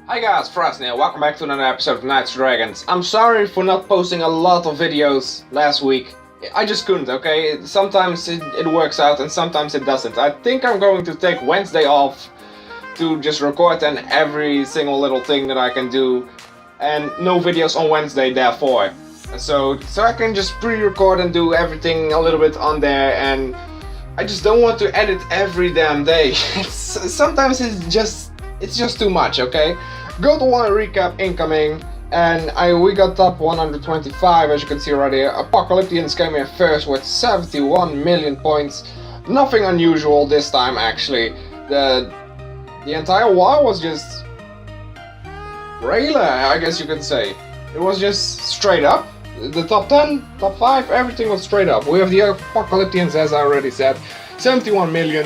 Hi guys, Frost here. Welcome back to another episode of Knights & Dragons. I'm sorry for not posting a lot of videos last week. I just couldn't, okay? Sometimes it works out and sometimes it doesn't. I think I'm going to take Wednesday off to just record and every single little thing that I can do, and no videos on Wednesday therefore. So I can just pre-record and do everything a little bit on there, and I just don't want to edit every damn day. Sometimes it's just too much, okay? Gold 1 recap incoming, and we got top 125 as you can see right here. Apocalyptians came in first with 71 million points. Nothing unusual this time actually. The entire war was just Royale, I guess you could say. It was just straight up. The top 10, top 5, everything was straight up. We have the Apocalyptians, as I already said, 71 million.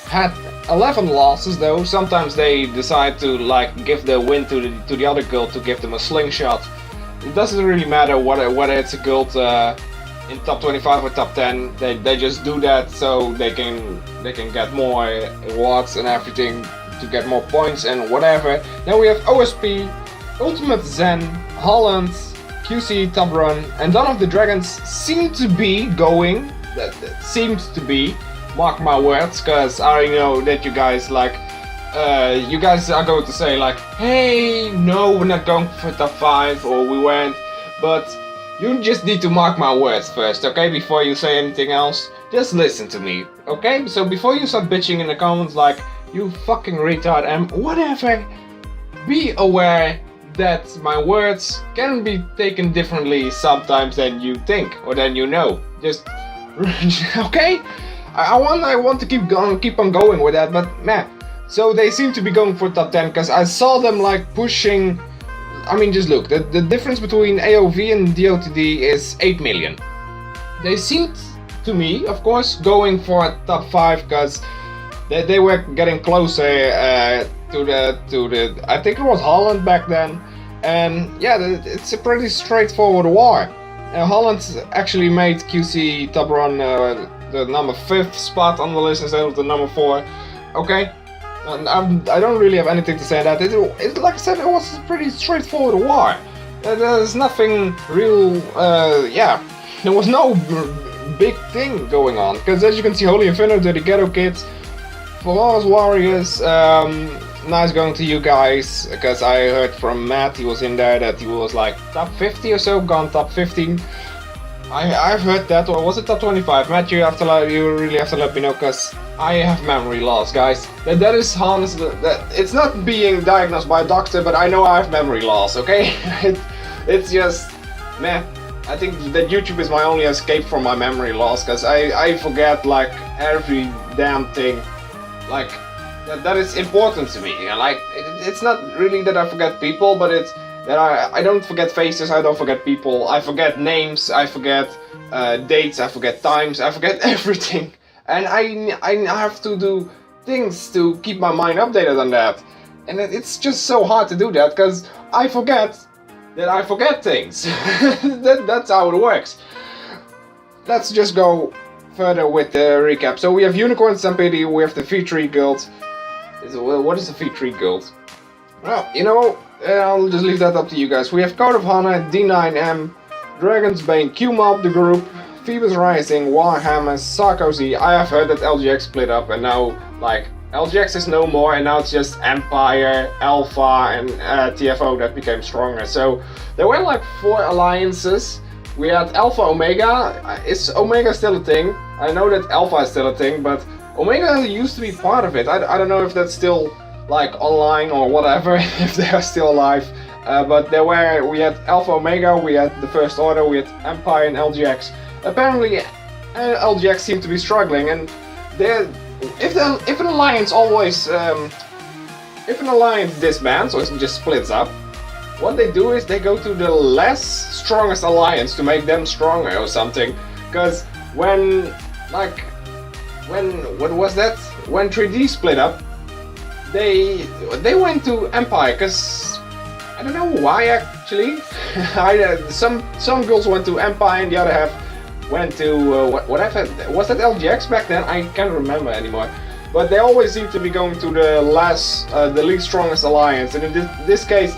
Had 11 losses though. Sometimes they decide to like give the win to the other guild to give them a slingshot. It doesn't really matter whether it's a guild in top 25 or top 10. They just do that so they can get more awards and everything, to get more points and whatever. Then we have OSP, Ultimate Zen, Holland, QC top run, and Dawn of the Dragons seem to be going. That seems to be. Mark my words, cause I know that you guys you guys are going to say like, hey, no, we're not going for top 5, or we weren't, but you just need to mark my words first, okay, before you say anything else. Just listen to me, okay? So before you start bitching in the comments like, you fucking retard and whatever, be aware that my words can be taken differently sometimes than you think, or than you know. Just, okay? I want to keep on going with that, but man. So they seem to be going for top 10, because I saw them like pushing. I mean, just look, the difference between AOV and DOTD is 8 million. They seemed to me, of course, going for top 5, because they were getting closer to the I think it was Holland back then, and yeah, it's a pretty straightforward war. Holland actually made QC top run the number 5th spot on the list instead of the number 4. Okay, and I don't really have anything to say on that. It like I said, it was a pretty straightforward war. There's nothing real. Yeah, there was no big thing going on, because as you can see, Holy Infinity, the Ghetto Kids, Flawless Warriors. Nice going to you guys, because I heard from Matt, he was in there, that he was like top 50 or so, gone top 15. I've heard that, or was it top 25? Matt, you really have to let me know, because I have memory loss, guys. That is Hans. That it's not being diagnosed by a doctor, but I know I have memory loss. Okay, it's just, man. I think that YouTube is my only escape from my memory loss, because I forget like every damn thing, like that is important to me. And like it's not really that I forget people, but it's that I don't forget faces, I don't forget people, I forget names, I forget dates, I forget times, I forget everything. And I have to do things to keep my mind updated on that. And it's just so hard to do that, because I forget that I forget things. That's how it works. Let's just go further with the recap. So we have Unicorn Stampede, we have the V3 Guild. What is the V3 Guild? Well, you know, I'll just leave that up to you guys. We have Code of Honor, D9M, Dragon's Bane, Q-Mob, the group, Phoebus Rising, Warhammer, Sarkozy. I have heard that LGX split up, and now, like, LGX is no more, and now it's just Empire, Alpha, and TFO that became stronger. So there were like 4 alliances. We had Alpha Omega. Is Omega still a thing? I know that Alpha is still a thing, but Omega used to be part of it. I don't know if that's still like online or whatever, if they are still alive. But we had Alpha Omega, we had the First Order, we had Empire and LGX. Apparently LGX seemed to be struggling, and if an alliance disbands or just splits up, what they do is they go to the less strongest alliance to make them stronger or something. Because when 3D split up, they went to Empire, because I don't know why actually. Some girls went to Empire and the other half went to whatever. Was that LGX back then? I can't remember anymore. but they always seem to be going to the least strongest alliance, and in this case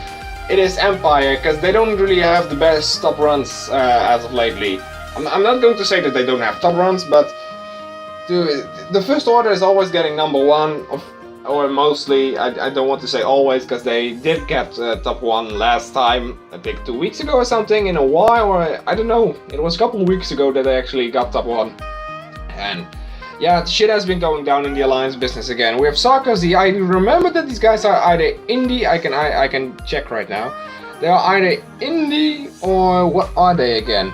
it is Empire, because they don't really have the best top runs as of lately. I'm not going to say that they don't have top runs, but the First Order is always getting number 1, or mostly. I don't want to say always, because they did get top 1 last time, I think 2 weeks ago or something, in a while, or I don't know. It was a couple of weeks ago that they actually got top 1. And yeah, shit has been going down in the alliance business again. We have Sarkozy. I remember that these guys are either indie. I can check right now. They are either indie or what are they again?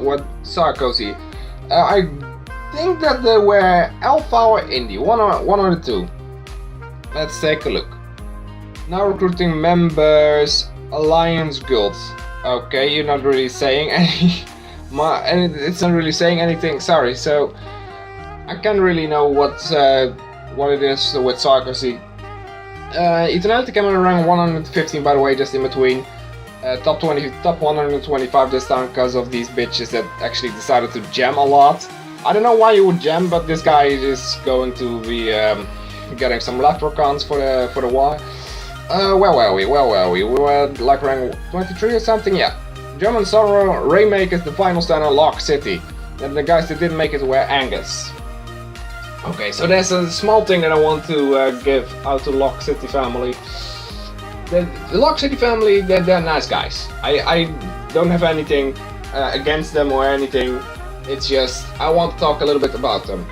What Sarkozy? I think that they were Alpha or Indie, one or the two. Let's take a look. Now recruiting members, Alliance Guilds. Okay, you're not really saying any. It's not really saying anything. Sorry, so I can't really know what it is with Sarkozy. Eternality came in rank 115, by the way, just in between. Top 125 this time because of these bitches that actually decided to jam a lot. I don't know why you would jam, but this guy is going to be getting some leprechauns for the war. Where were we? We were like rank 23 or something, yeah. German Sorrow, Raymakers, the final stand on Lock City. And the guys that didn't make it were Angus. Okay, so there's a small thing that I want to give out to Lock City family. The Lock City family, they're nice guys. I don't have anything against them or anything. It's just, I want to talk a little bit about them.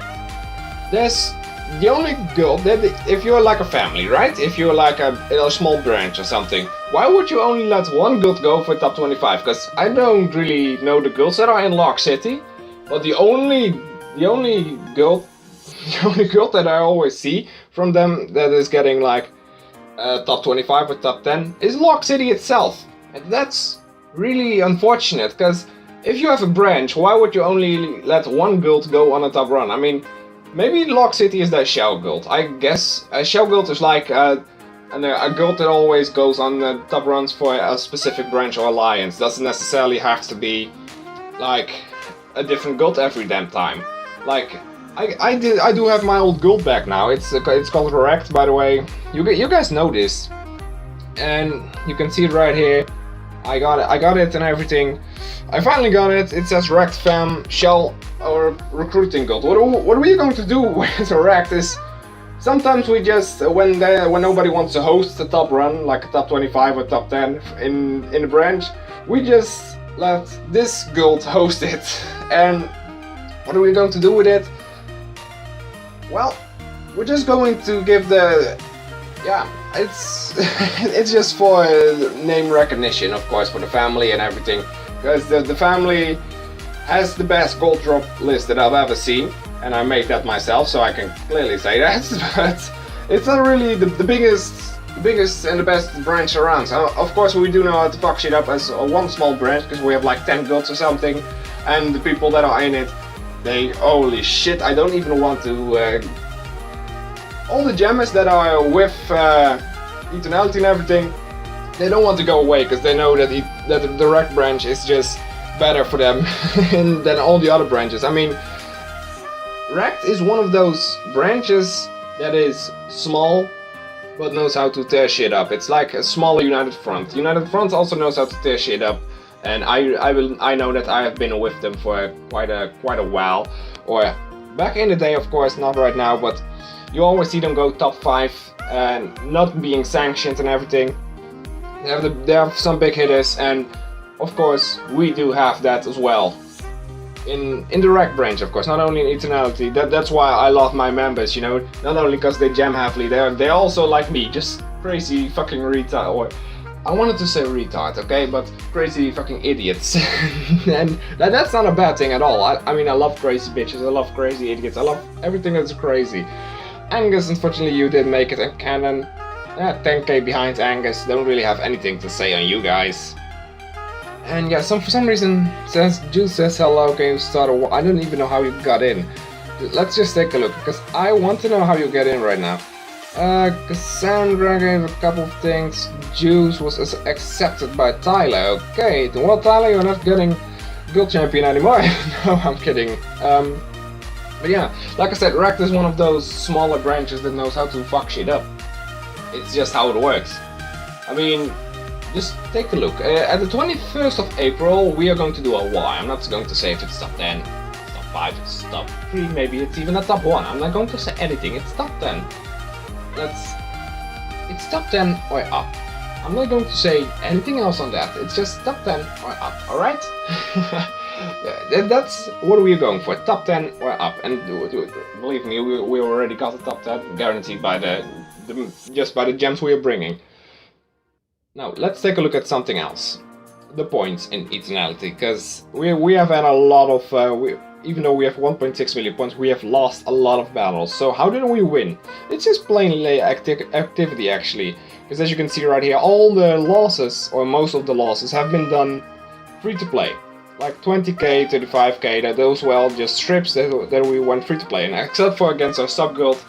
There's the only guild that, if you're like a family, right? If you're like a small branch or something, why would you only let one guild go for top 25? Because I don't really know the guilds that are in Lock City, but the only guild that I always see from them that is getting like top 25 or top 10 is Lock City itself. And that's really unfortunate, because if you have a branch, why would you only let one guild go on a top run? I mean, maybe Lock City is their Shell Guild. I guess a Shell Guild is like a guild that always goes on the top runs for a specific branch or alliance. Doesn't necessarily have to be like a different guild every damn time. Like, I do have my old guild back now. It's called Wrecked, by the way. You guys know this, and you can see it right here. I got it and everything. I finally got it. It says Wrecked Fam Shell or Recruiting Guild. What are we going to do with Wrecked is sometimes we just when nobody wants to host a top run like a top 25 or top 10 in the branch, we just let this guild host it. And what are we going to do with it? Well, we're just going to give it's just for name recognition, of course, for the family and everything, because the family has the best gold drop list that I've ever seen, and I made that myself, so I can clearly say that. But it's not really the biggest and the best branch around. So of course we do know how to fuck shit up as one small branch, because we have like 10 guilds or something, and the people that are in it, they, holy shit, I don't even want to all the jammers that are with Eternality and everything, they don't want to go away, because they know that the direct branch is just better for them than all the other branches. I mean, Wrecked is one of those branches that is small, but knows how to tear shit up. It's like a smaller United Front. United Front also knows how to tear shit up, and I know that I have been with them for quite a while, or back in the day, of course, not right now, but you always see them go top 5 and not being sanctioned and everything. They have some big hitters, and of course we do have that as well in the Wreck branch, of course, not only in Eternality. That's why I love my members, you know, not only because they jam heavily, they're also like me, just crazy fucking retard, or I wanted to say retard, okay, but crazy fucking idiots. And that's not a bad thing at all. I mean, I love crazy bitches, I love crazy idiots, I love everything that's crazy. Angus, unfortunately, you didn't make it in canon. 10k behind Angus, don't really have anything to say on you guys. And yeah, for some reason, Juice says hello, can you start a war? I don't even know how you got in. Let's just take a look, because I want to know how you get in right now. Cassandra gave a couple of things. Juice was accepted by Tyler. Okay, well, Tyler, you're not getting guild champion anymore. No, I'm kidding. But yeah, like I said, Rect is one of those smaller branches that knows how to fuck shit up. It's just how it works. I mean, just take a look. At the 21st of April, we are going to do a Y. I'm not going to say if it's top 10, it's top 5, it's top 3, maybe it's even a top 1. I'm not going to say anything, it's top 10. It's top 10 or up. I'm not going to say anything else on that, it's just top 10 or up, alright? That's what we're going for, top 10 or up. And believe me, we already got a top 10, guaranteed by just by the gems we are bringing. Now, let's take a look at something else. The points in Eternality, because we have had a lot of, even though we have 1.6 million points, we have lost a lot of battles. So how did we win? It's just plainly activity actually, because as you can see right here, all the losses, or most of the losses, have been done free to play. Like 20k, 35k, those were all just strips that we went free to play. And except for against our sub guild,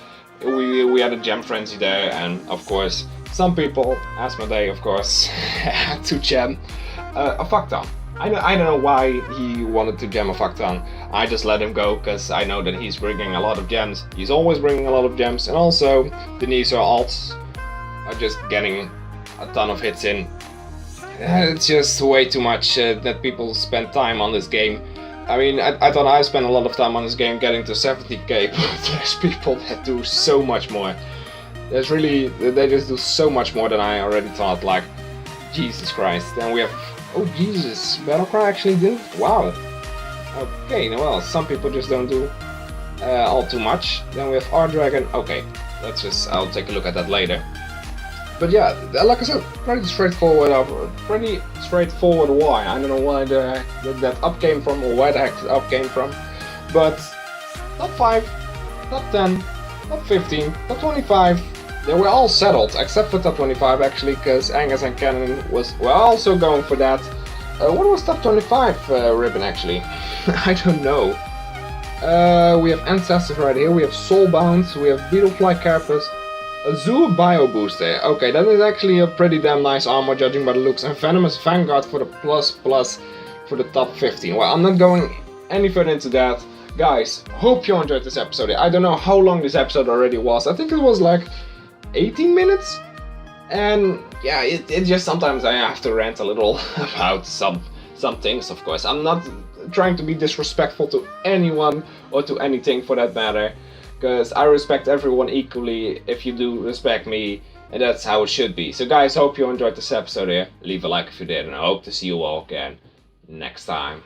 we had a gem frenzy there, and of course, some people, Asmodee of course, had to gem a fuckton. I don't know why he wanted to gem a fuckton. I just let him go because I know that he's bringing a lot of gems. He's always bringing a lot of gems, and also the Niso alts are just getting a ton of hits in. It's just way too much that people spend time on this game. I mean, I thought I spent a lot of time on this game getting to 70k, but there's people that do so much more. There's really, they just do so much more than I already thought, like, Jesus Christ. Then we have, oh Jesus, Battlecry actually did? Wow. Okay, well, some people just don't do all too much. Then we have R-Dragon, okay, I'll take a look at that later. But yeah, like I said, pretty straightforward why. I don't know why that up came from, or where the heck the up came from. But top 5, top 10, top 15, top 25, they were all settled, except for top 25 actually, because Angus and Cannon were also going for that. What was top 25 ribbon actually? I don't know. We have Ancestors right here, we have Soulbound, we have Beetlefly Carapace, Azure Bio Booster. Okay, that is actually a pretty damn nice armor judging by the looks, and Venomous Vanguard for the plus for the top 15. Well, I'm not going any further into that. Guys, hope you enjoyed this episode. I don't know how long this episode already was. I think it was like 18 minutes. And yeah, it just sometimes I have to rant a little about some things, of course. I'm not trying to be disrespectful to anyone or to anything for that matter, because I respect everyone equally if you do respect me, and that's how it should be. So guys, hope you enjoyed this episode here. Leave a like if you did, and I hope to see you all again next time.